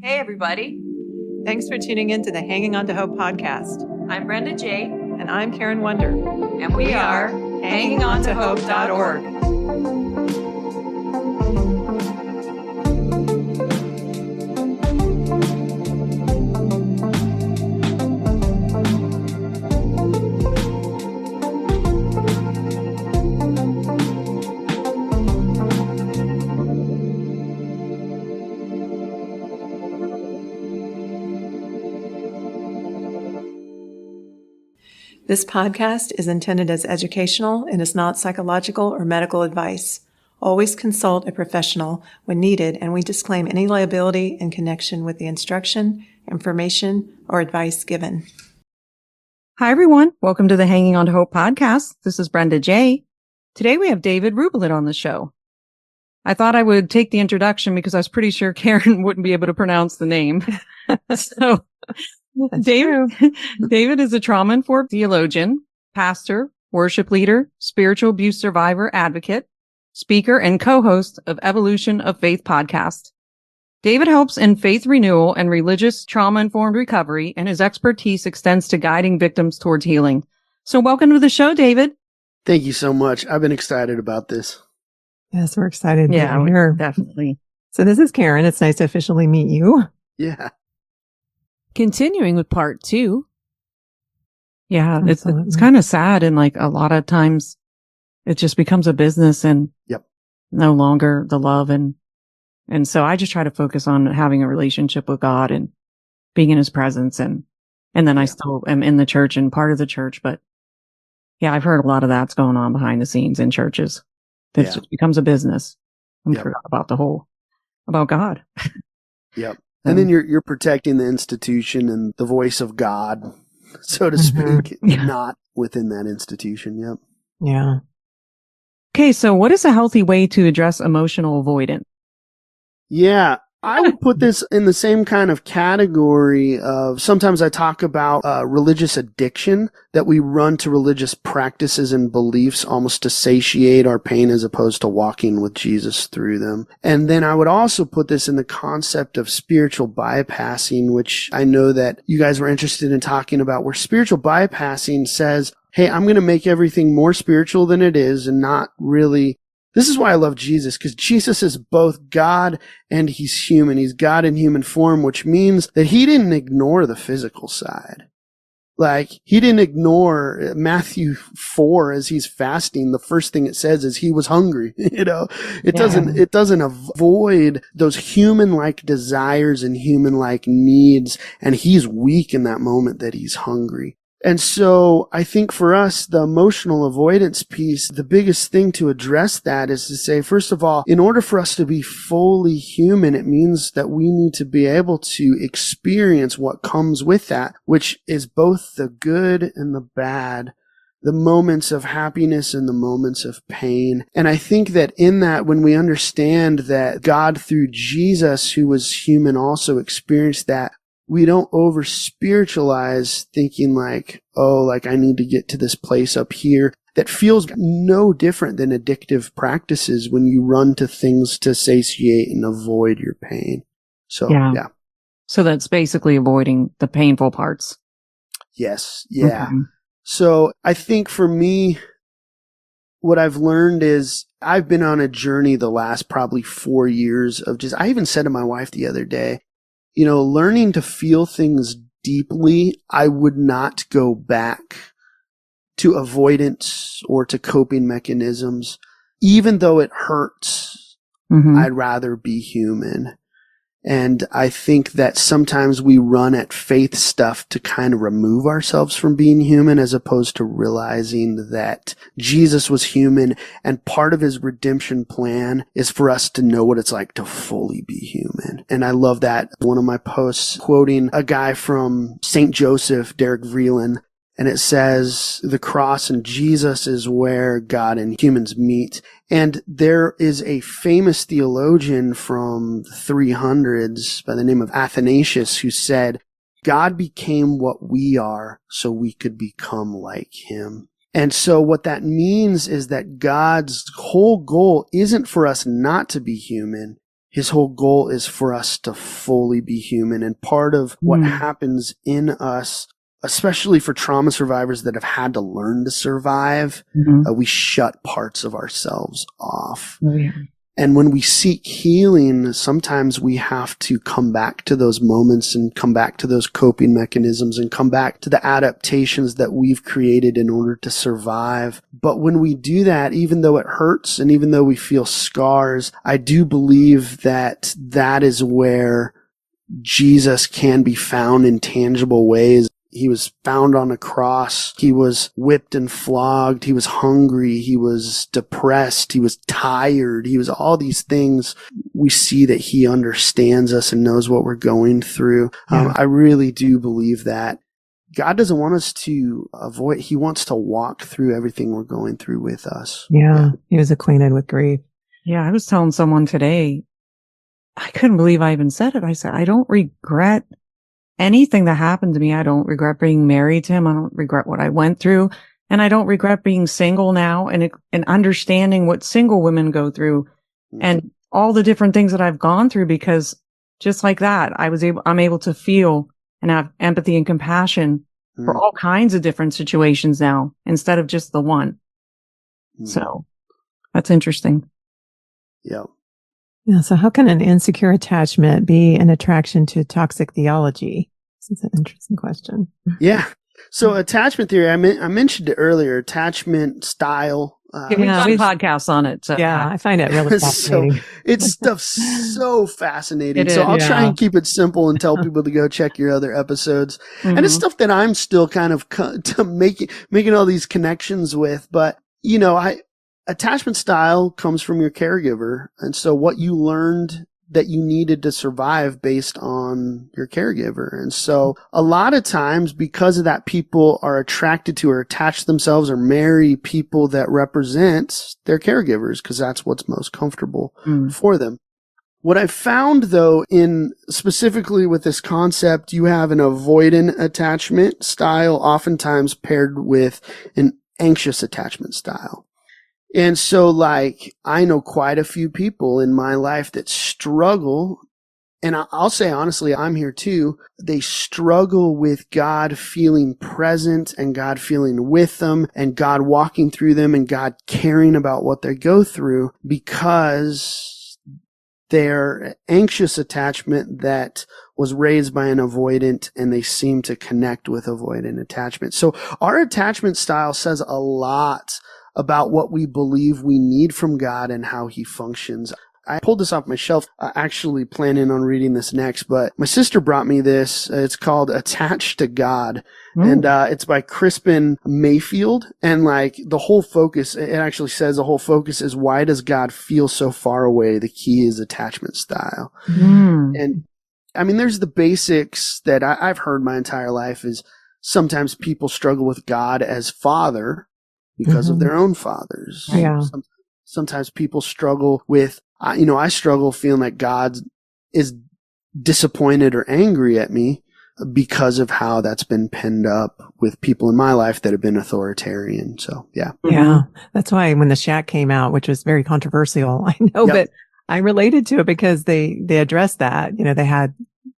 Hey, everybody. Thanks for tuning in to the Hanging On to Hope podcast. I'm Brenda J. And I'm Karen Wonder. And we are HangingOnToHope.org. This podcast is intended as educational and is not psychological or medical advice. Always consult a professional when needed, and we disclaim any liability in connection with the instruction, information, or advice given. Hi, everyone. Welcome to the Hanging On to Hope podcast. This is Brenda J. Today we have David Ruybalid on the show. I thought I would take the introduction because I was pretty sure Karen wouldn't be able to pronounce the name. So David is a Trauma Informed Theologian, pastor, worship leader, spiritual abuse survivor advocate, speaker, and co-host of Evolution of Faith podcast. David helps in faith renewal and religious trauma-informed recovery, and his expertise extends to guiding victims towards healing. So welcome to the show, David. Thank you so much. I've been excited about this. Yes, we're excited. Yeah, here. Definitely. So this is Karen. It's nice to officially meet you. Yeah. Continuing with part 2. Yeah, it's kind of sad. And like a lot of times it just becomes a business and no longer the love. And so I just try to focus on having a relationship with God and being in his presence. And then I still am in the church and part of the church. But yeah, I've heard a lot of that's going on behind the scenes in churches. It just becomes a business. I forgot about about God. Yep. And then you're protecting the institution and the voice of God, so to speak, not within that institution. Yep. Yeah. Okay, so what is a healthy way to address emotional avoidance? Yeah, I would put this in the same kind of category of sometimes I talk about religious addiction, that we run to religious practices and beliefs almost to satiate our pain as opposed to walking with Jesus through them. And then I would also put this in the concept of spiritual bypassing, which I know that you guys were interested in talking about, where spiritual bypassing says, hey, I'm going to make everything more spiritual than it is and not really. This is why I love Jesus, because Jesus is both God and he's human. He's God in human form, which means that he didn't ignore the physical side. Like, he didn't ignore Matthew 4 as he's fasting. The first thing it says is he was hungry. It doesn't avoid those human-like desires and human-like needs. And he's weak in that moment that he's hungry. And so I think for us, the emotional avoidance piece, the biggest thing to address that is to say, first of all, in order for us to be fully human, it means that we need to be able to experience what comes with that, which is both the good and the bad, the moments of happiness and the moments of pain. And I think that in that, when we understand that God through Jesus, who was human, also experienced that, we don't over spiritualize thinking like, oh, like I need to get to this place up here. That feels no different than addictive practices when you run to things to satiate and avoid your pain. So, yeah. So that's basically avoiding the painful parts. Yes. Yeah. Mm-hmm. So I think for me, what I've learned is I've been on a journey the last probably 4 years of I even said to my wife the other day, learning to feel things deeply, I would not go back to avoidance or to coping mechanisms. Even though it hurts, I'd rather be human. And I think that sometimes we run at faith stuff to kind of remove ourselves from being human, as opposed to realizing that Jesus was human, and part of his redemption plan is for us to know what it's like to fully be human. And I love that. One of my posts quoting a guy from St. Joseph, Derek Vreeland, and it says, the cross and Jesus is where God and humans meet. And there is a famous theologian from the 300s by the name of Athanasius who said, God became what we are so we could become like him. And so what that means is that God's whole goal isn't for us not to be human. His whole goal is for us to fully be human. And part of what happens in us, especially for trauma survivors that have had to learn to survive, we shut parts of ourselves off. Oh, yeah. And when we seek healing, sometimes we have to come back to those moments and come back to those coping mechanisms and come back to the adaptations that we've created in order to survive. But when we do that, even though it hurts and even though we feel scars, I do believe that that is where Jesus can be found in tangible ways. He was found on a cross. He was whipped and flogged. He was hungry. He was depressed. He was tired. He was all these things. We see that he understands us and knows what we're going through. I really do believe that God doesn't want us to avoid. He wants to walk through everything we're going through with us. Yeah. He was acquainted with grief. Yeah. I was telling someone today, I couldn't believe I even said it. I said, I don't regret anything that happened to me. I don't regret being married to him. I don't regret what I went through. And I don't regret being single now and understanding what single women go through and all the different things that I've gone through, because just like that, I'm able to feel and have empathy and compassion for all kinds of different situations now instead of just the one. So that's interesting. Yeah. Yeah. So how can an insecure attachment be an attraction to toxic theology? This is an interesting question. Yeah. So attachment theory, I mentioned it earlier, attachment style. We have podcasts on it. So. Yeah, I find it really fascinating. It's stuff so fascinating. I'll try and keep it simple and tell people to go check your other episodes. And it's stuff that I'm still kind of making all these connections with. But, attachment style comes from your caregiver. And so what you learned that you needed to survive based on your caregiver. And so a lot of times because of that, people are attracted to or attach themselves or marry people that represent their caregivers because that's what's most comfortable for them. What I found though, in specifically with this concept, you have an avoidant attachment style, oftentimes paired with an anxious attachment style. And so I know quite a few people in my life that struggle, and I'll say honestly, I'm here too. They struggle with God feeling present and God feeling with them and God walking through them and God caring about what they go through because their anxious attachment that was raised by an avoidant and they seem to connect with avoidant attachment. So our attachment style says a lot about what we believe we need from God and how he functions. I pulled this off my shelf, actually planning on reading this next, but my sister brought me this. It's called Attached to God. And it's by Crispin Mayfield. And the whole focus, it actually says the whole focus is, why does God feel so far away? The key is attachment style. And I mean, there's the basics that I've heard my entire life is sometimes people struggle with God as Father because of their own fathers. Yeah. Sometimes people struggle with, I struggle feeling like God is disappointed or angry at me because of how that's been pinned up with people in my life that have been authoritarian. So, yeah. Yeah. That's why when the Shack came out, which was very controversial, I know, but I related to it because they addressed that,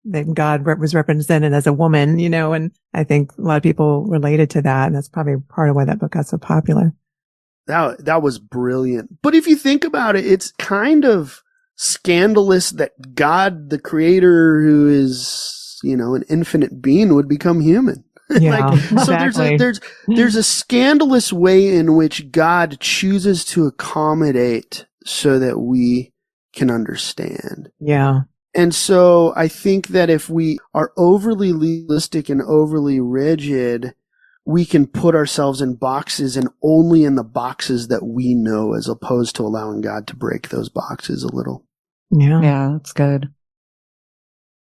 that God was represented as a woman, and I think a lot of people related to that. And that's probably part of why that book got so popular. That was brilliant. But if you think about it, it's kind of scandalous that God, the creator who is, an infinite being, would become human. Yeah, exactly. So there's a scandalous way in which God chooses to accommodate so that we can understand. Yeah. And so I think that if we are overly legalistic and overly rigid, we can put ourselves in boxes and only in the boxes that we know, as opposed to allowing God to break those boxes a little. Yeah. Yeah, that's good.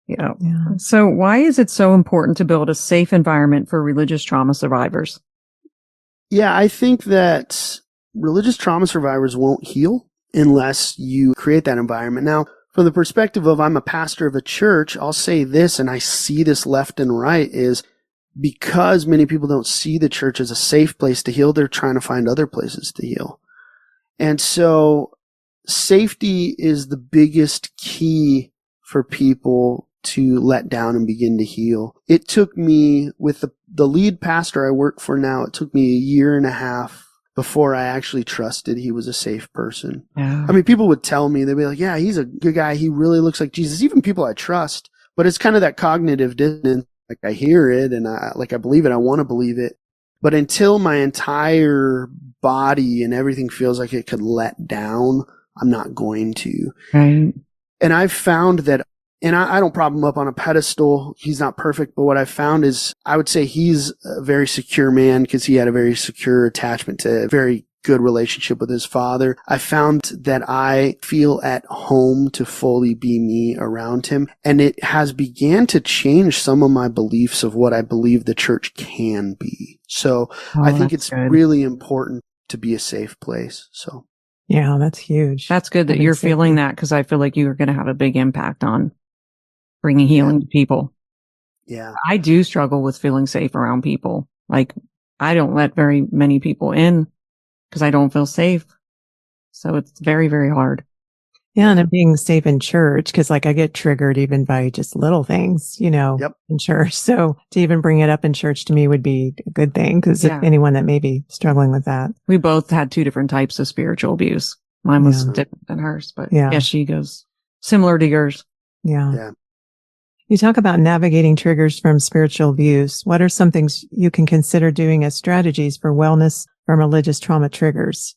Yeah. So why is it so important to build a safe environment for religious trauma survivors? Yeah, I think that religious trauma survivors won't heal unless you create that environment. Now, from the perspective of I'm a pastor of a church, I'll say this, and I see this left and right, is because many people don't see the church as a safe place to heal, they're trying to find other places to heal. And so safety is the biggest key for people to let down and begin to heal. It took me, with the lead pastor I work for now, it took me a year and a half before I actually trusted he was a safe person. Yeah. I mean, people would tell me, they'd be like, yeah, he's a good guy. He really looks like Jesus. Even people I trust. But it's kind of that cognitive dissonance. Like, I hear it and I believe it. I want to believe it. But until my entire body and everything feels like it could let down, I'm not going to. Right. And I've found that, and I don't prop him up on a pedestal. He's not perfect. But what I've found is, I would say he's a very secure man because he had a very secure attachment to a very good relationship with his father. I found that I feel at home to fully be me around him. And it has began to change some of my beliefs of what I believe the church can be. So I think it's really important to be a safe place. So. Yeah, that's huge. That's good that you're feeling that, because I feel like you are going to have a big impact on bringing healing to people. Yeah. I do struggle with feeling safe around people. Like, I don't let very many people in because I don't feel safe. So it's very, very hard. Yeah, and being safe in church, because like I get triggered even by just little things, in church. So to even bring it up in church to me would be a good thing, because if anyone that may be struggling with that. We both had two different types of spiritual abuse. Mine was different than hers, but she goes similar to yours. Yeah. You talk about navigating triggers from spiritual abuse. What are some things you can consider doing as strategies for wellness from religious trauma triggers?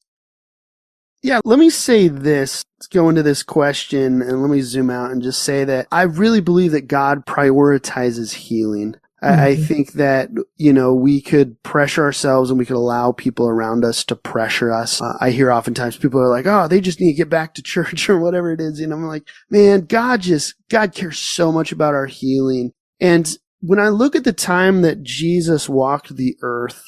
Yeah, let me say this. Let's go into this question and let me zoom out and just say that I really believe that God prioritizes healing. I think that, we could pressure ourselves and we could allow people around us to pressure us. I hear oftentimes people are like, oh, they just need to get back to church or whatever it is. And I'm like, man, God cares so much about our healing. And when I look at the time that Jesus walked the earth,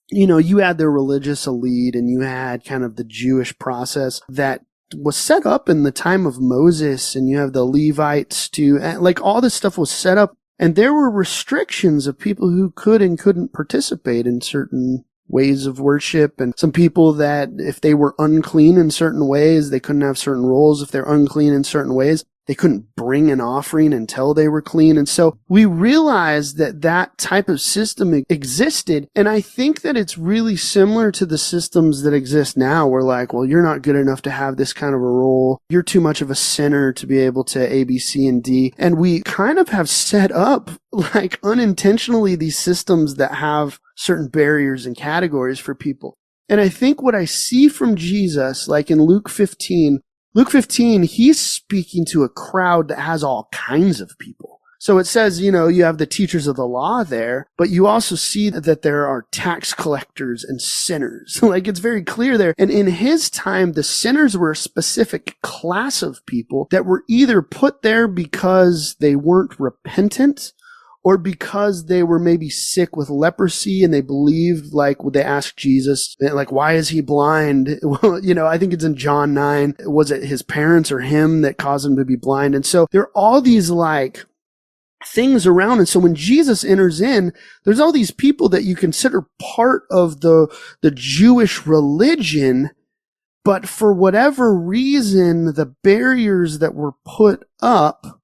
you had the religious elite and you had kind of the Jewish process that was set up in the time of Moses, and you have the Levites too. And like, all this stuff was set up, and there were restrictions of people who could and couldn't participate in certain ways of worship. And some people that if they were unclean in certain ways, they couldn't have certain roles. If they're unclean in certain ways, they couldn't bring an offering until they were clean. And so we realized that type of system existed. And I think that it's really similar to the systems that exist now. We're like, well, you're not good enough to have this kind of a role. You're too much of a sinner to be able to A, B, C, and D. And we kind of have set up, like, unintentionally, these systems that have certain barriers and categories for people. And I think what I see from Jesus, like in Luke 15, he's speaking to a crowd that has all kinds of people. So it says, you have the teachers of the law there, but you also see that there are tax collectors and sinners. Like, it's very clear there. And in his time, the sinners were a specific class of people that were either put there because they weren't repentant, or because they were maybe sick with leprosy and they believed, like, they asked Jesus, like, why is he blind? Well, I think it's in John 9. Was it his parents or him that caused him to be blind? And so there are all these, like, things around. And so when Jesus enters in, there's all these people that you consider part of the Jewish religion, but for whatever reason, the barriers that were put up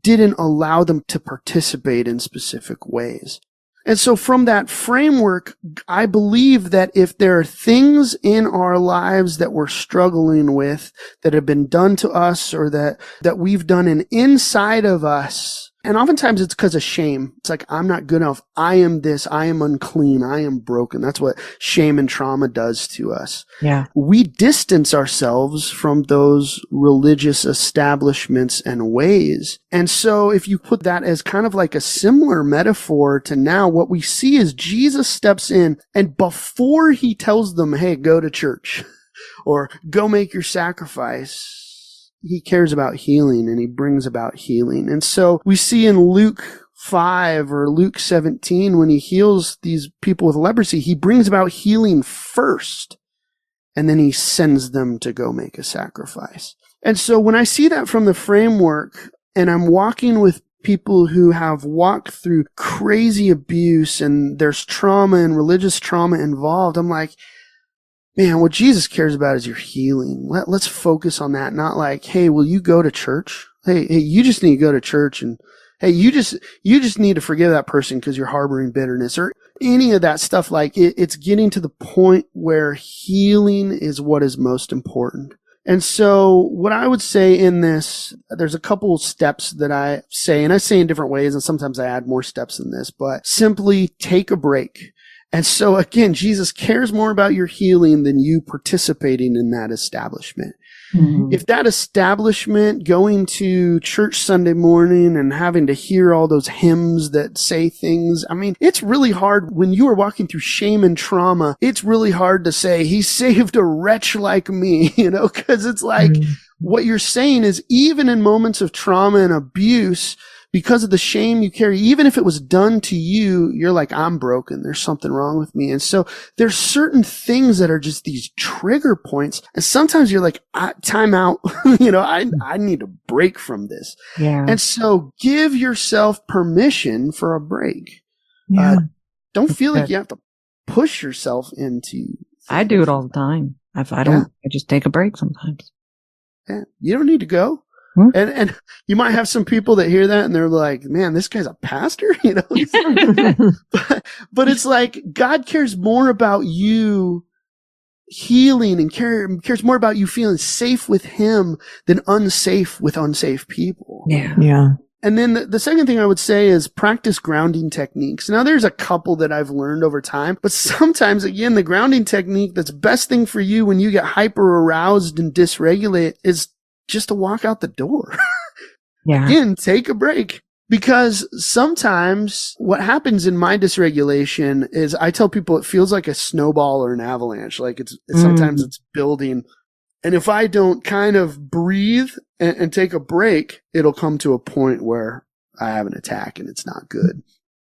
didn't allow them to participate in specific ways. And so from that framework, I believe that if there are things in our lives that we're struggling with, that have been done to us, or that we've done inside of us, and oftentimes it's because of shame. It's like, I'm not good enough. I am this. I am unclean. I am broken. That's what shame and trauma does to us. Yeah. We distance ourselves from those religious establishments and ways. And so if you put that as kind of like a similar metaphor to now, what we see is Jesus steps in, and before he tells them, hey, go to church or go make your sacrifice, he cares about healing, and he brings about healing. And so we see in Luke 5 or Luke 17, when he heals these people with leprosy, he brings about healing first, and then he sends them to go make a sacrifice. And so when I see that from the framework, and I'm walking with people who have walked through crazy abuse and there's trauma and religious trauma involved, I'm like, man, what Jesus cares about is your healing. Let's focus on that. Not like, hey, will you go to church? Hey, you just need to go to church, and hey, you just need to forgive that person because you're harboring bitterness, or any of that stuff. Like it's getting to the point where healing is what is most important. And so what I would say in this, there's a couple of steps that I say, and I say in different ways, and sometimes I add more steps in this, but simply take a break. And so again, Jesus cares more about your healing than you participating in that establishment. Mm-hmm. If that establishment, going to church Sunday morning and having to hear all those hymns that say things, I mean, it's really hard when you are walking through shame and trauma. It's really hard to say, he saved a wretch like me, because it's like what you're saying is, even in moments of trauma and abuse, because of the shame you carry, even if it was done to you, you're like, I'm broken. There's something wrong with me. And so there's certain things that are just these trigger points. And sometimes you're like, time out. I need to break from this. Yeah. And so give yourself permission for a break. Yeah. Don't feel like you have to push yourself into things. I do it all the time. If I don't, I just take a break sometimes. Yeah. You don't need to go. And you might have some people that hear that and they're like, man, this guy's a pastor, but it's like God cares more about you healing and cares more about you feeling safe with him than unsafe with unsafe people. Yeah. Yeah. And then the second thing I would say is practice grounding techniques. Now, there's a couple that I've learned over time, but sometimes, again, the grounding technique that's best thing for you when you get hyper aroused and dysregulate is just to walk out the door. Yeah. Again, take a break. Because sometimes what happens in my dysregulation is I tell people it feels like a snowball or an avalanche. Like sometimes it's building. And if I don't kind of breathe and take a break, it'll come to a point where I have an attack and it's not good.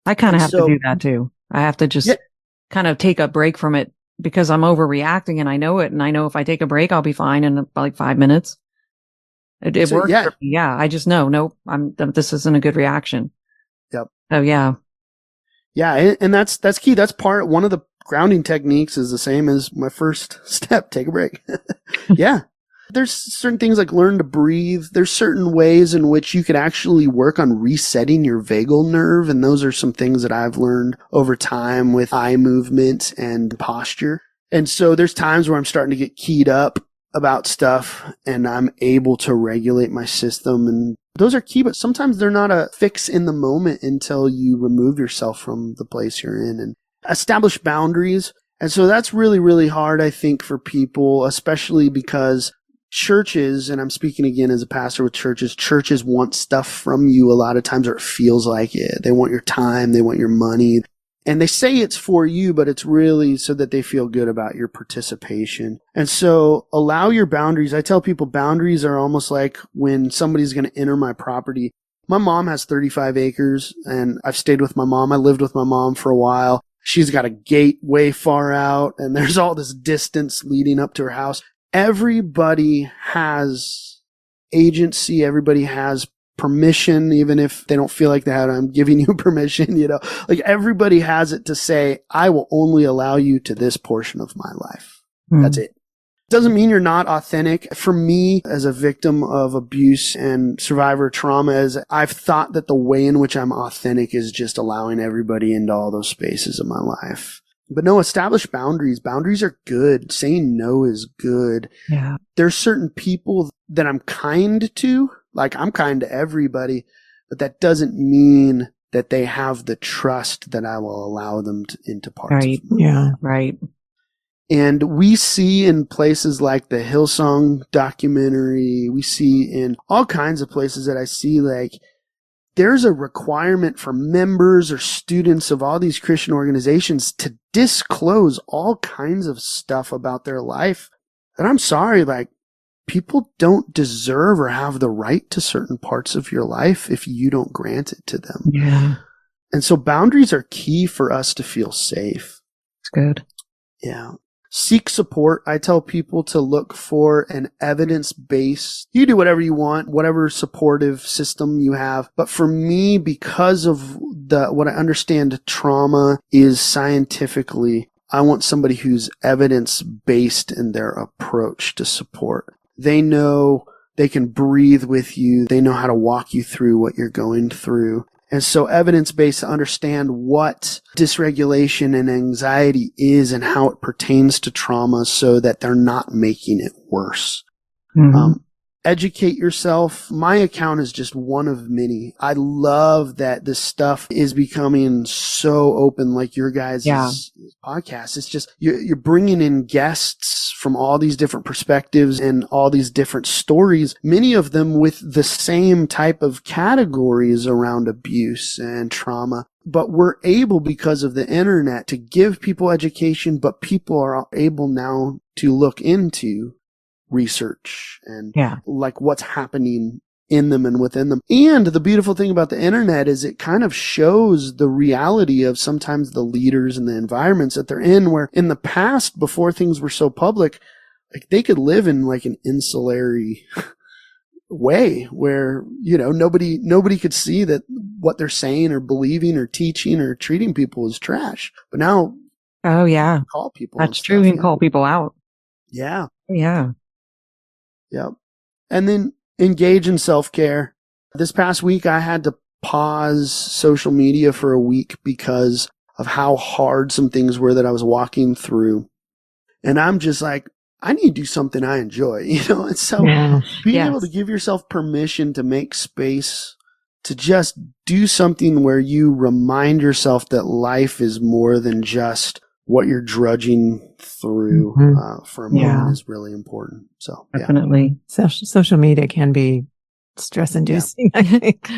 I kind of have to do that too. I have to just kind of take a break from it because I'm overreacting and I know it. And I know if I take a break, I'll be fine in like 5 minutes. It works for me. Yeah. I just know, nope, this isn't a good reaction. Yep. Oh yeah. Yeah. And that's key. That's one of the grounding techniques is the same as my first step. Take a break. Yeah. There's certain things like learn to breathe. There's certain ways in which you could actually work on resetting your vagal nerve. And those are some things that I've learned over time with eye movement and posture. And so there's times where I'm starting to get keyed up about stuff and I'm able to regulate my system, and those are key, but sometimes they're not a fix in the moment until you remove yourself from the place you're in and establish boundaries. And so that's really, really hard, I think, for people, especially because churches, and I'm speaking again as a pastor with churches want stuff from you a lot of times, or it feels like it. They want your time, they want your money. And they say it's for you, but it's really so that they feel good about your participation. And so allow your boundaries. I tell people boundaries are almost like when somebody's going to enter my property. My mom has 35 acres and I've stayed with my mom. I lived with my mom for a while. She's got a gate way far out and there's all this distance leading up to her house. Everybody has agency. Everybody has permission, even if they don't feel like they have. I'm giving you permission, like everybody has it to say, I will only allow you to this portion of my life. That's it. Doesn't mean you're not authentic. For me, as a victim of abuse and survivor trauma, is I've thought that the way in which I'm authentic is just allowing everybody into all those spaces of my life. But no, establish boundaries. Boundaries are good. Saying no is good. Yeah. There's certain people that I'm kind to. Like, I'm kind to everybody, but that doesn't mean that they have the trust that I will allow them into parts of me. Yeah, right. And we see in places like the Hillsong documentary, we see in all kinds of places that I see, like, there's a requirement for members or students of all these Christian organizations to disclose all kinds of stuff about their life. And I'm sorry, like, people don't deserve or have the right to certain parts of your life if you don't grant it to them. Yeah. And so boundaries are key for us to feel safe. It's good. Yeah. Seek support. I tell people to look for an evidence-based, you do whatever you want, whatever supportive system you have. But for me, because of what I understand trauma is scientifically, I want somebody who's evidence-based in their approach to support. They know they can breathe with you. They know how to walk you through what you're going through. And so evidence-based to understand what dysregulation and anxiety is and how it pertains to trauma so that they're not making it worse. Mm-hmm. Educate yourself. My account is just one of many. I love that this stuff is becoming so open, like your guys' podcast. It's just, you're bringing in guests from all these different perspectives and all these different stories, many of them with the same type of categories around abuse and trauma. But we're able, because of the internet, to give people education, but people are able now to look into research and like what's happening in them and within them. And the beautiful thing about the internet is it kind of shows the reality of sometimes the leaders and the environments that they're in, where in the past, before things were so public, like they could live in like an insulary way where, nobody could see that what they're saying or believing or teaching or treating people is trash. But now, call people. That's true. You can call people out. Yeah. Yeah. Yep. And then engage in self-care. This past week, I had to pause social media for a week because of how hard some things were that I was walking through. And I'm just like, I need to do something I enjoy, And so being able to give yourself permission to make space to just do something where you remind yourself that life is more than just what you're drudging through for a moment is really important. So definitely. Social media can be stress-inducing, I think.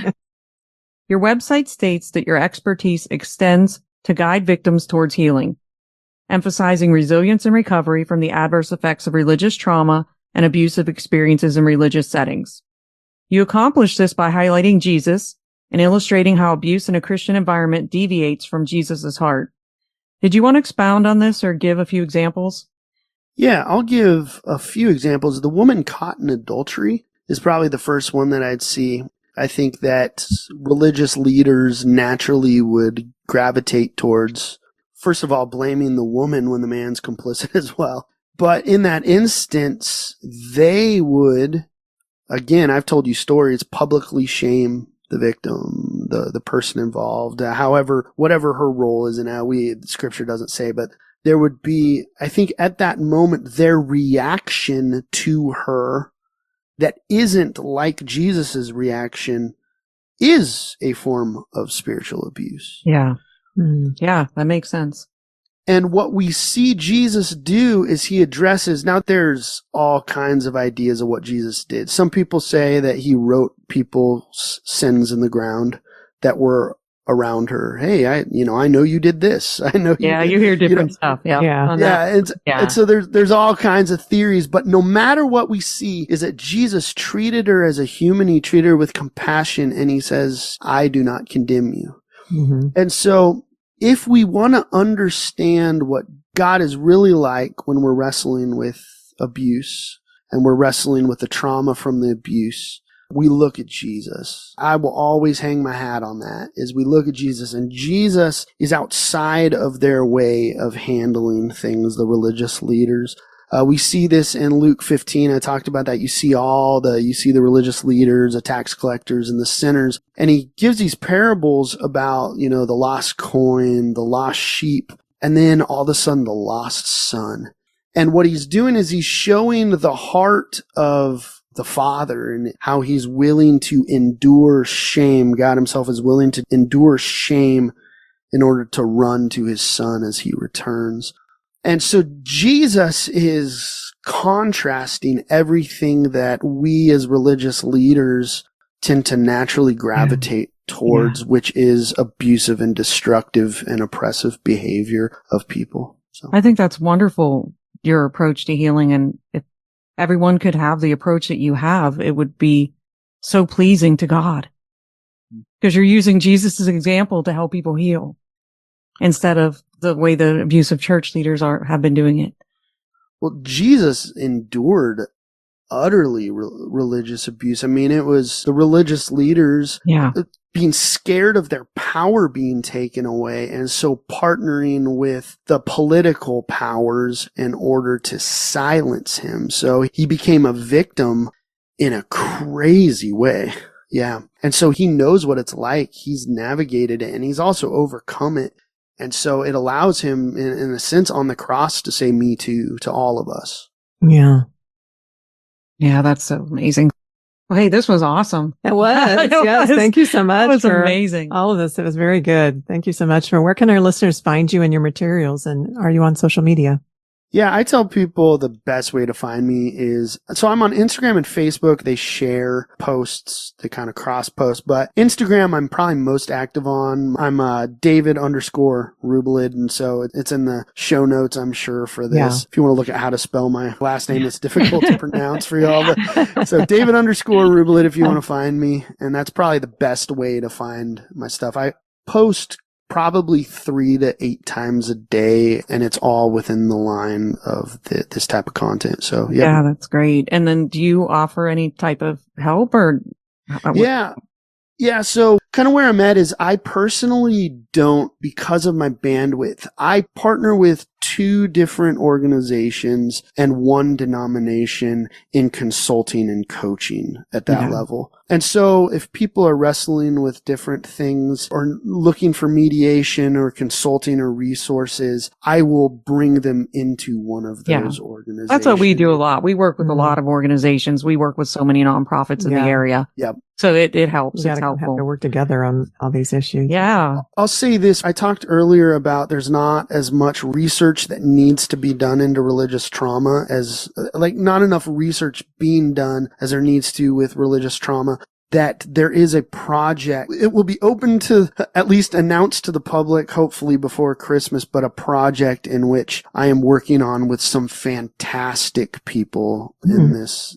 Your website states that your expertise extends to guide victims towards healing, emphasizing resilience and recovery from the adverse effects of religious trauma and abusive experiences in religious settings. You accomplish this by highlighting Jesus and illustrating how abuse in a Christian environment deviates from Jesus' heart. Did you want to expound on this or give a few examples? Yeah, I'll give a few examples. The woman caught in adultery is probably the first one that I'd see. I think that religious leaders naturally would gravitate towards, first of all, blaming the woman when the man's complicit as well. But in that instance, they would, again, I've told you stories, publicly shame the victim, the person involved, whatever her role is, and the scripture doesn't say, but there would be, I think at that moment, their reaction to her that isn't like Jesus's reaction is a form of spiritual abuse. Yeah. Yeah, that makes sense. And what we see Jesus do is he addresses, now there's all kinds of ideas of what Jesus did. Some people say that he wrote people's sins in the ground that were around her. Hey, I know you did this. I know you hear different stuff. And so there's all kinds of theories, but no matter what we see is that Jesus treated her as a human. He treated her with compassion, and he says, I do not condemn you. Mm-hmm. And so if we want to understand what God is really like when we're wrestling with abuse and we're wrestling with the trauma from the abuse, we look at Jesus. I will always hang my hat on that, is we look at Jesus, and Jesus is outside of their way of handling things, the religious leaders. We see this in Luke 15. I talked about that. You see the religious leaders, the tax collectors, and the sinners. And he gives these parables about, the lost coin, the lost sheep, and then all of a sudden the lost son. And what he's doing is he's showing the heart of the Father and how he's willing to endure shame. God himself is willing to endure shame in order to run to his son as he returns. And so Jesus is contrasting everything that we as religious leaders tend to naturally gravitate towards, which is abusive and destructive and oppressive behavior of people. So I think that's wonderful, your approach to healing. And if everyone could have the approach that you have, it would be so pleasing to God, because you're using Jesus as an example to help people heal instead of the way the abusive church leaders have been doing it. Well, Jesus endured utterly religious abuse. I mean, it was the religious leaders being scared of their power being taken away, and so partnering with the political powers in order to silence him. So he became a victim in a crazy way. Yeah. And so he knows what it's like. He's navigated it, and he's also overcome it. And so it allows him, in a sense, on the cross to say, "Me too," to all of us. Yeah. Yeah, that's so amazing. Well, hey, this was awesome. It was. Yes. Thank you so much. That was for amazing. all of this. It was very good. Thank you so much. For where can our listeners find you and your materials? And are you on social media? Yeah, I tell people the best way to find me is, so I'm on Instagram and Facebook. They share posts, they kind of cross post, but Instagram I'm probably most active on. I'm David _Ruybalid, and so it's in the show notes, I'm sure, for this. Yeah. If you want to look at how to spell my last name, it's difficult to pronounce for y'all. But, so David _Ruybalid if you want to find me, and that's probably the best way to find my stuff. I post probably 3 to 8 times a day, and it's all within the line of this type of content. So yeah, that's great. And then do you offer any type of help or? Yeah. So kind of where I'm at is I personally don't, because of my bandwidth. I partner with 2 different organizations and 1 denomination in consulting and coaching at that level. And so if people are wrestling with different things or looking for mediation or consulting or resources, I will bring them into one of those organizations. That's what we do a lot. We work with a lot of organizations. We work with so many nonprofits in the area. Yep. So it helps. We it's helpful. Have to work together on all these issues. Yeah. I'll say this. I talked earlier about there's not as much research that needs to be done into religious trauma as, like, not enough research being done as there needs to with religious trauma. That there is a project. It will be open to, at least announced to the public, hopefully before Christmas, but a project in which I am working on with some fantastic people in this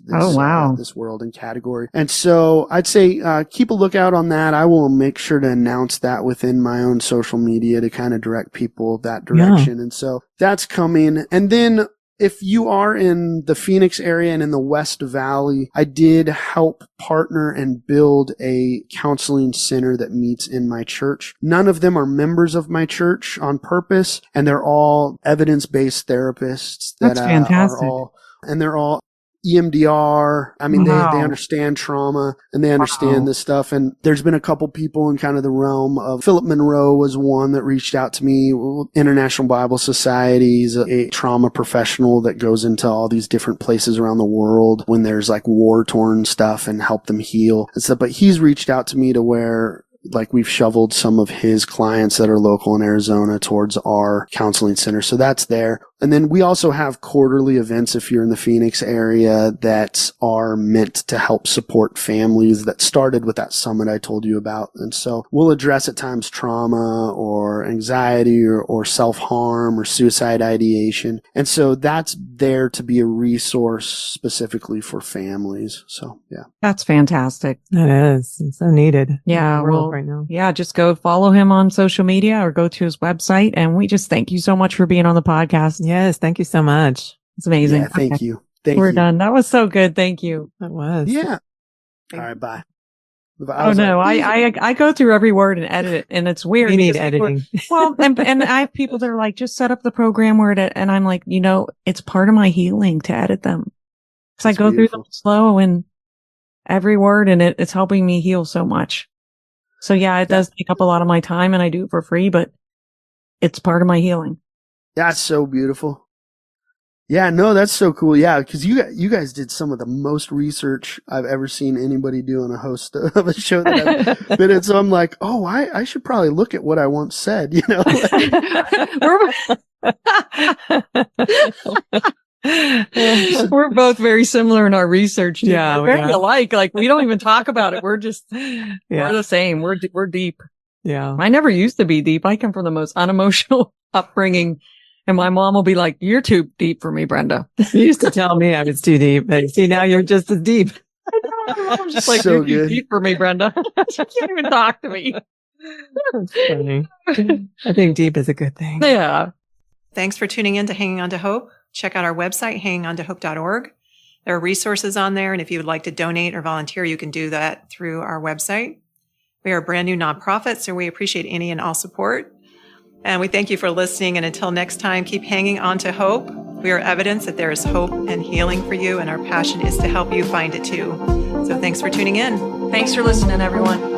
world and category. And so I'd say, keep a lookout on that. I will make sure to announce that within my own social media to kind of direct people that direction. And so that's coming. And then if you are in the Phoenix area and in the West Valley, I did help partner and build a counseling center that meets in my church. None of them are members of my church on purpose, and they're all evidence-based therapists. That's fantastic. They're all EMDR. I mean, they understand trauma and they understand this stuff. And there's been a couple people in kind of the realm of Philip Monroe was one that reached out to me. International Bible Society is a trauma professional that goes into all these different places around the world when there's like war-torn stuff and help them heal and stuff. But he's reached out to me to where, like, we've shoveled some of his clients that are local in Arizona towards our counseling center. So that's there. And then we also have quarterly events if you're in the Phoenix area that are meant to help support families that started with that summit I told you about. And so we'll address at times trauma or anxiety or self-harm or suicide ideation. And so that's there to be a resource specifically for families. So, yeah. That's fantastic. It is. It's so needed. Yeah. Well, right now. Yeah. Just go follow him on social media or go to his website. And we just thank you so much for being on the podcast. Yes. Thank you so much. It's amazing. Yeah, thank you. We're done. That was so good. Thank you. That was. Yeah. All right. Bye. I go through every word and edit it, and it's weird. You need editing. Well, and I have people that are like, just set up the program where it, and I'm like, it's part of my healing to edit them. So I go through them slow and every word, and it's helping me heal so much. So yeah, it does take up a lot of my time, and I do it for free, but it's part of my healing. That's so beautiful. Yeah, no, that's so cool. Yeah, because you guys did some of the most research I've ever seen anybody do on a host of a show that I've been in. So I'm like, oh, I should probably look at what I once said, We're both very similar in our research. Too. Yeah, we're very alike. Like, we don't even talk about it. We're just we're the same. We're deep. Yeah. I never used to be deep. I come from the most unemotional upbringing. And my mom will be like, "You're too deep for me, Brenda." You used to tell me I was too deep, but see, now you're just as deep. I'm just like, "You're too deep for me, Brenda." She can't even talk to me. That's funny. I think deep is a good thing. Yeah. Thanks for tuning in to Hanging On to Hope. Check out our website, hangingontohope.org. There are resources on there, and if you would like to donate or volunteer, you can do that through our website. We are a brand new nonprofit, so we appreciate any and all support. And we thank you for listening, and until next time, keep hanging on to hope. We are evidence that there is hope and healing for you, and our passion is to help you find it too. So thanks for tuning in. Thanks for listening, everyone.